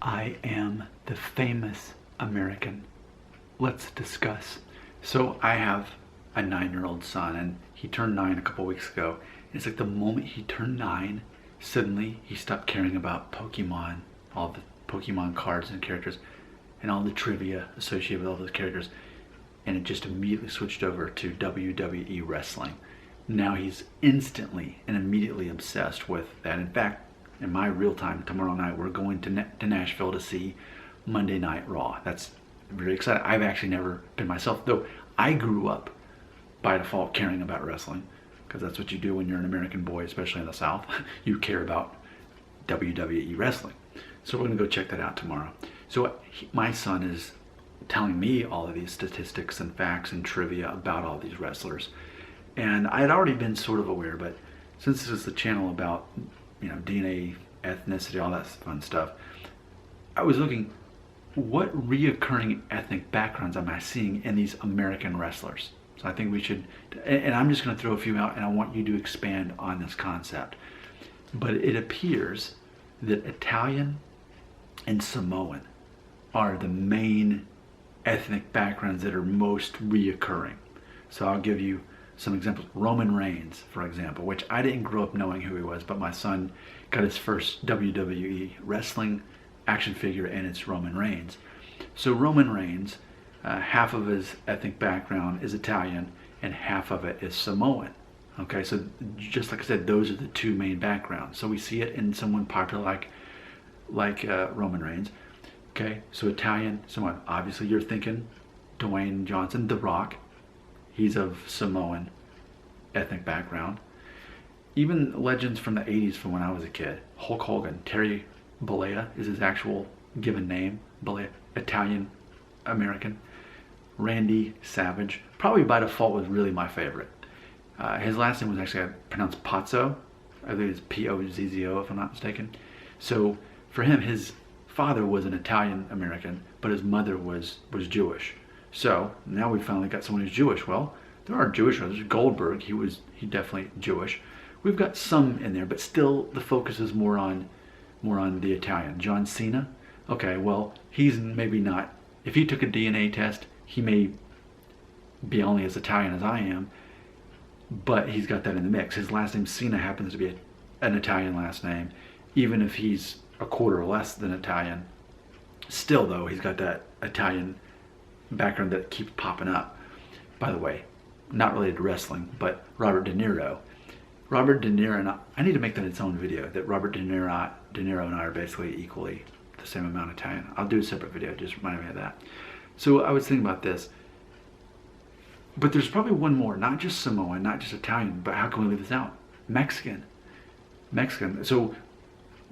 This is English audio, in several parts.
I am the famous American. Let's discuss. So I have a 9-year-old son, and he turned 9 a couple weeks ago. And it's like the moment he turned 9, suddenly he stopped caring about Pokemon, all the Pokemon cards and characters, and all the trivia associated with all those characters. And it just immediately switched over to WWE wrestling. Now he's instantly and immediately obsessed with that. In fact, in my real time tomorrow night, we're going to Nashville to see Monday Night Raw. That's very exciting. I've actually never been myself, though I grew up by default caring about wrestling, because that's what you do when you're an American boy, especially in the South. You care about WWE wrestling. So we're going to go check that out tomorrow. So my son is telling me all of these statistics and facts and trivia about all these wrestlers. And I had already been sort of aware, but since this is the channel about, DNA, ethnicity, all that fun stuff, I was looking, what reoccurring ethnic backgrounds am I seeing in these American wrestlers? So I think we should, and I'm just going to throw a few out, and I want you to expand on this concept. But it appears that Italian and Samoan are the main ethnic backgrounds that are most reoccurring. So I'll give you some examples. Roman Reigns, for example, which I didn't grow up knowing who he was, but my son got his first WWE wrestling action figure, and it's Roman Reigns. So Roman Reigns, half of his ethnic background is Italian and half of it is Samoan. Okay, so just like I said, those are the two main backgrounds. So we see it in someone popular like Roman Reigns. Okay, so Italian, Samoan. Obviously you're thinking Dwayne Johnson, The Rock. He's of Samoan ethnic background. Even legends from the 80s from when I was a kid. Hulk Hogan, Terry Bollea is his actual given name. Bollea, Italian American. Randy Savage, probably by default, was really my favorite. His last name was actually pronounced Pozzo. I think it's P-O-Z-Z-O if I'm not mistaken. So for him, his father was an Italian American, but his mother was Jewish. So now we finally got someone who's Jewish. Well, there are Jewish wrestlers. Goldberg, he definitely Jewish. We've got some in there, but still the focus is more on the Italian. John Cena, okay, well, he's maybe not. If he took a DNA test, he may be only as Italian as I am, but he's got that in the mix. His last name Cena happens to be an Italian last name, even if he's a quarter less than Italian. Still, though, he's got that Italian background that keeps popping up. By the way, not related to wrestling, but Robert De Niro. Robert De Niro and I need to make that its own video, that Robert De Niro and I are basically equally the same amount Italian. I'll do a separate video, just remind me of that. So I was thinking about this, but there's probably one more, not just Samoan, not just Italian, but how can we leave this out? Mexican. So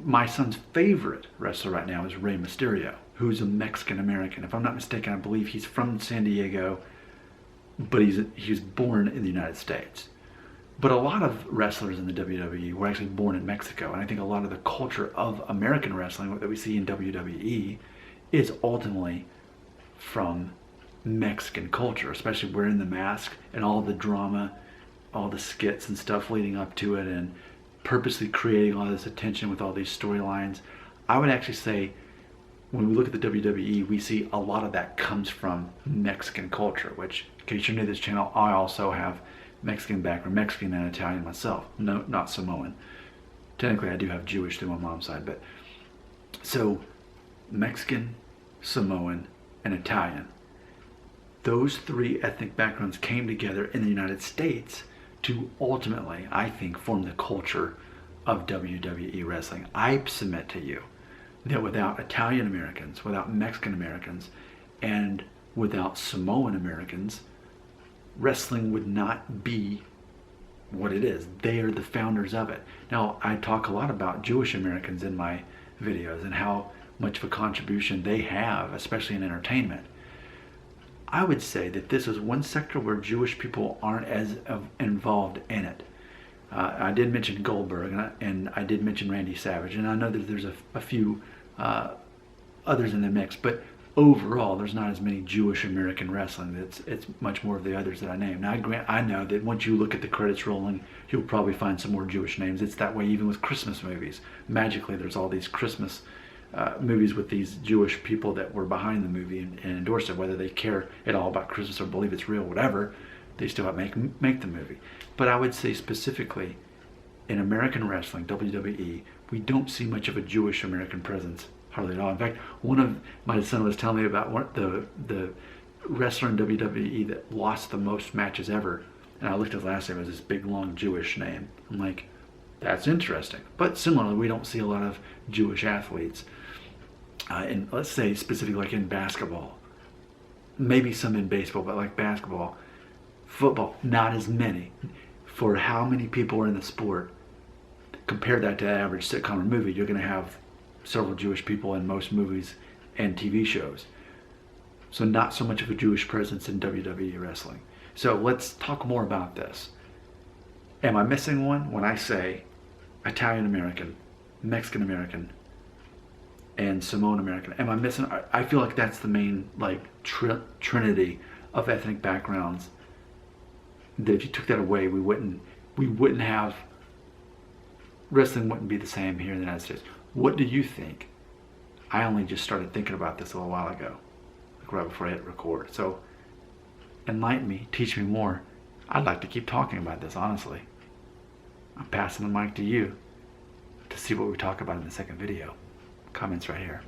my son's favorite wrestler right now is Rey Mysterio, who's a Mexican American. If I'm not mistaken, I believe he's from San Diego, but he was born in the United States. But a lot of wrestlers in the WWE were actually born in Mexico, and I think a lot of the culture of American wrestling that we see in WWE is ultimately from Mexican culture, especially wearing the mask and all the drama, all the skits and stuff leading up to it, and purposely creating all this attention with all these storylines. I would actually say when we look at the WWE, we see a lot of that comes from Mexican culture, which, in case you're new to this channel, I also have Mexican background, Mexican and Italian myself. No, not Samoan. Technically, I do have Jewish through my mom's side, but so Mexican, Samoan, and Italian. Those three ethnic backgrounds came together in the United States to ultimately, I think, form the culture of WWE wrestling. I submit to you that without Italian Americans, without Mexican Americans, and without Samoan Americans, wrestling would not be what it is. They are the founders of it. Now, I talk a lot about Jewish Americans in my videos and how much of a contribution they have, especially in entertainment. I would say that this is one sector where Jewish people aren't as involved in it. I did mention Goldberg, and I did mention Randy Savage, and I know that there's a few others in the mix, but overall there's not as many Jewish American wrestling. It's much more of the others that I named. Now I know that once you look at the credits rolling, you'll probably find some more Jewish names. It's that way even with Christmas movies. Magically there's all these Christmas movies with these Jewish people that were behind the movie and endorsed it, whether they care at all about Christmas or believe it's real, whatever, they still have to make the movie. But I would say specifically in American wrestling, WWE, we don't see much of a Jewish American presence, hardly at all. In fact, one of my son was telling me about the wrestler in WWE that lost the most matches ever, and I looked at his last name, it was this big long Jewish name. I'm like, that's interesting. But similarly, we don't see a lot of Jewish athletes. And let's say specifically like in basketball, maybe some in baseball, but like basketball, football, not as many. For how many people are in the sport, compare that to the average sitcom or movie, you're going to have several Jewish people in most movies and TV shows. So not so much of a Jewish presence in WWE wrestling. So let's talk more about this. Am I missing one when I say Italian American, Mexican American, and Samoan American? Am I missing? I feel like that's the main like trinity of ethnic backgrounds. That if you took that away, we wouldn't have, wrestling wouldn't be the same here in the United States. What do you think? I only just started thinking about this a little while ago, like right before I hit record. So enlighten me, teach me more. I'd like to keep talking about this, honestly. I'm passing the mic to you to see what we talk about in the second video. Comments right here.